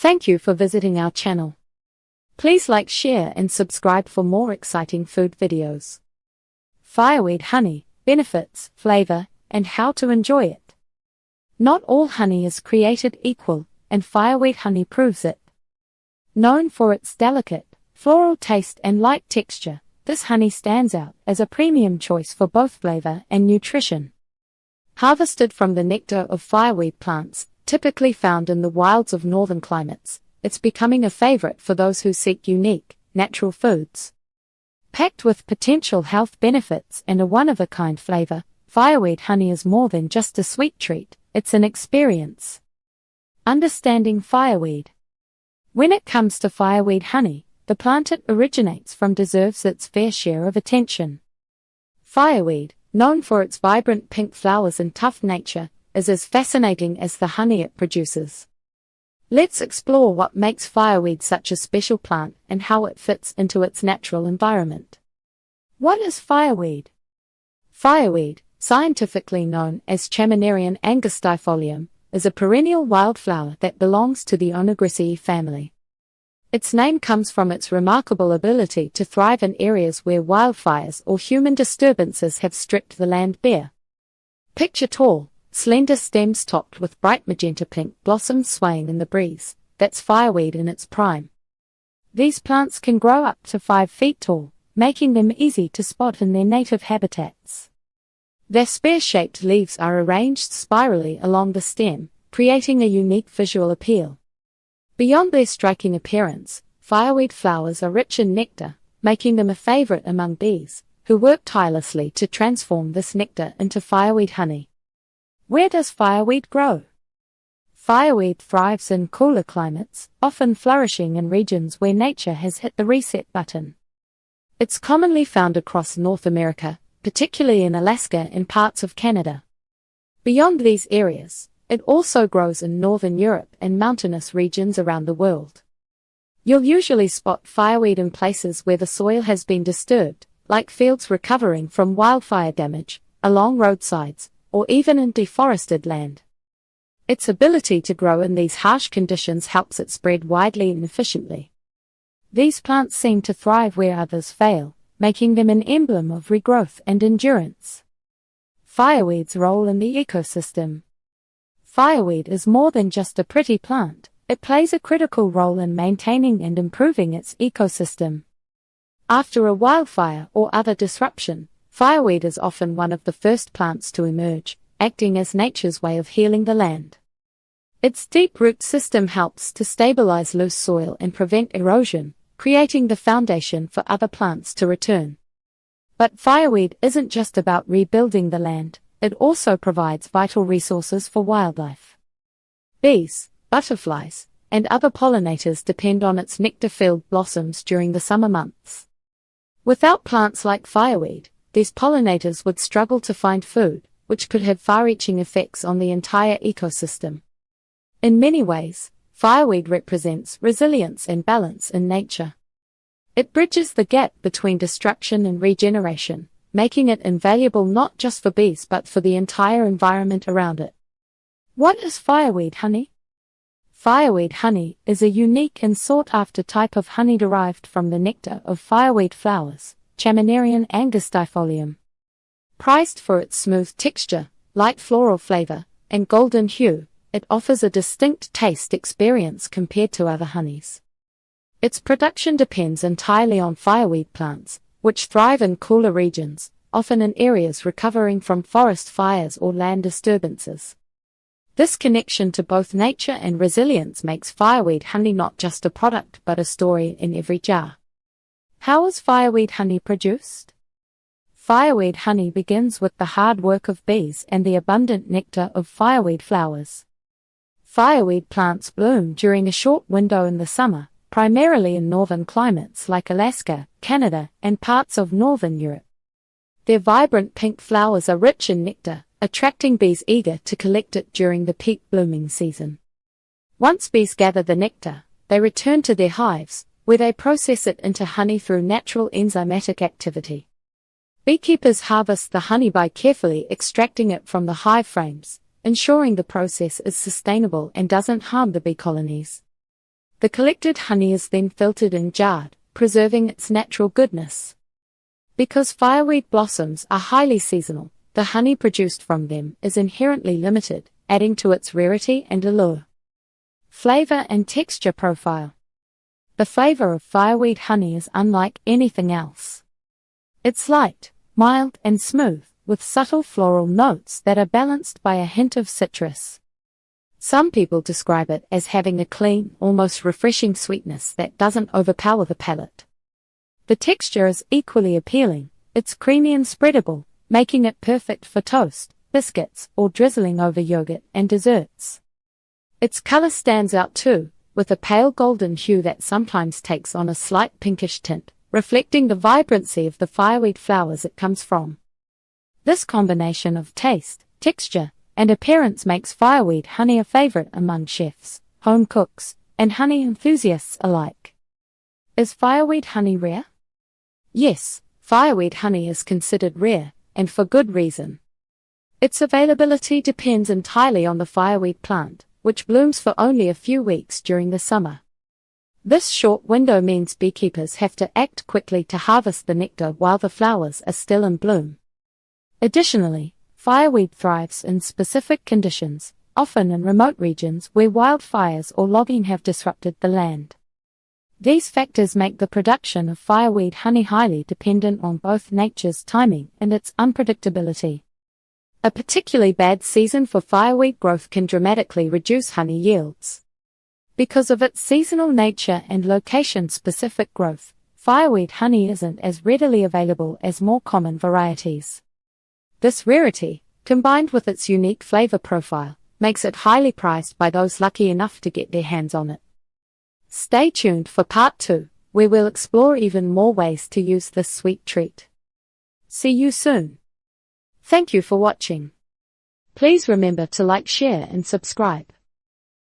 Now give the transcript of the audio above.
Thank you for visiting our channel. Please like, share and subscribe for more exciting food videos. Fireweed honey, benefits, flavor, and how to enjoy it. Not all honey is created equal, and fireweed honey proves it. Known for its delicate, floral taste and light texture, this honey stands out as a premium choice for both flavor and nutrition. Harvested from the nectar of fireweed plants, typically found in the wilds of northern climates, it's becoming a favorite for those who seek unique, natural foods. Packed with potential health benefits and a one-of-a-kind flavor, fireweed honey is more than just a sweet treat, it's an experience. Understanding fireweed. When it comes to fireweed honey, the plant it originates from deserves its fair share of attention. Fireweed, known for its vibrant pink flowers and tough nature, is as fascinating as the honey it produces. Let's explore what makes fireweed such a special plant and how it fits into its natural environment. What is fireweed? Fireweed, scientifically known as Chamenarian angustifolium, is a perennial wildflower that belongs to the Onagrisaceae family. Its name comes from its remarkable ability to thrive in areas where wildfires or human disturbances have stripped the land bare. Picture tall, slender stems topped with bright magenta pink blossoms swaying in the breeze. That's fireweed in its prime. These plants can grow up to 5 feet tall, making them easy to spot in their native habitats. Their spear-shaped leaves are arranged spirally along the stem, creating a unique visual appeal. Beyond their striking appearance, fireweed flowers are rich in nectar, making them a favorite among bees, who work tirelessly to transform this nectar into fireweed honey. Where does fireweed grow? Fireweed thrives in cooler climates, often flourishing in regions where nature has hit the reset button. It's commonly found across North America, particularly in Alaska and parts of Canada. Beyond these areas, it also grows in Northern Europe and mountainous regions around the world. You'll usually spot fireweed in places where the soil has been disturbed, like fields recovering from wildfire damage, along roadsides, or even in deforested land. Its ability to grow in these harsh conditions helps it spread widely and efficiently. These plants seem to thrive where others fail, making them an emblem of regrowth and endurance. Fireweed's role in the ecosystem. Fireweed is more than just a pretty plant, it plays a critical role in maintaining and improving its ecosystem. After a wildfire or other disruption, fireweed is often one of the first plants to emerge, acting as nature's way of healing the land. Its deep root system helps to stabilize loose soil and prevent erosion, creating the foundation for other plants to return. But fireweed isn't just about rebuilding the land, it also provides vital resources for wildlife. Bees, butterflies, and other pollinators depend on its nectar-filled blossoms during the summer months. Without plants like fireweed, these pollinators would struggle to find food, which could have far-reaching effects on the entire ecosystem. In many ways, fireweed represents resilience and balance in nature. It bridges the gap between destruction and regeneration, making it invaluable not just for bees but for the entire environment around it. What is fireweed honey? Fireweed honey is a unique and sought-after type of honey derived from the nectar of fireweed flowers, Chamenarian angustifolium. Prized for its smooth texture, light floral flavor, and golden hue, it offers a distinct taste experience compared to other honeys. Its production depends entirely on fireweed plants, which thrive in cooler regions, often in areas recovering from forest fires or land disturbances. This connection to both nature and resilience makes fireweed honey not just a product but a story in every jar. How is fireweed honey produced? Fireweed honey begins with the hard work of bees and the abundant nectar of fireweed flowers. Fireweed plants bloom during a short window in the summer, primarily in northern climates like Alaska, Canada, and parts of northern Europe. Their vibrant pink flowers are rich in nectar, attracting bees eager to collect it during the peak blooming season. Once bees gather the nectar, they return to their hives, where they process it into honey through natural enzymatic activity. Beekeepers harvest the honey by carefully extracting it from the hive frames, ensuring the process is sustainable and doesn't harm the bee colonies. The collected honey is then filtered and jarred, preserving its natural goodness. Because fireweed blossoms are highly seasonal, the honey produced from them is inherently limited, adding to its rarity and allure. Flavor and texture profile. The flavor of fireweed honey is unlike anything else. It's light, mild, and smooth, with subtle floral notes that are balanced by a hint of citrus. Some people describe it as having a clean, almost refreshing sweetness that doesn't overpower the palate. The texture is equally appealing. It's creamy and spreadable, making it perfect for toast, biscuits, or drizzling over yogurt and desserts. Its color stands out too, with a pale golden hue that sometimes takes on a slight pinkish tint, reflecting the vibrancy of the fireweed flowers it comes from. This combination of taste, texture, and appearance makes fireweed honey a favorite among chefs, home cooks, and honey enthusiasts alike. Is fireweed honey rare? Yes, fireweed honey is considered rare, and for good reason. Its availability depends entirely on the fireweed plant, which blooms for only a few weeks during the summer. This short window means beekeepers have to act quickly to harvest the nectar while the flowers are still in bloom. Additionally, fireweed thrives in specific conditions, often in remote regions where wildfires or logging have disrupted the land. These factors make the production of fireweed honey highly dependent on both nature's timing and its unpredictability. A particularly bad season for fireweed growth can dramatically reduce honey yields. Because of its seasonal nature and location-specific growth, fireweed honey isn't as readily available as more common varieties. This rarity, combined with its unique flavor profile, makes it highly prized by those lucky enough to get their hands on it. Stay tuned for part 2, where we'll explore even more ways to use this sweet treat. See you soon. Thank you for watching. Please remember to like, share, and subscribe.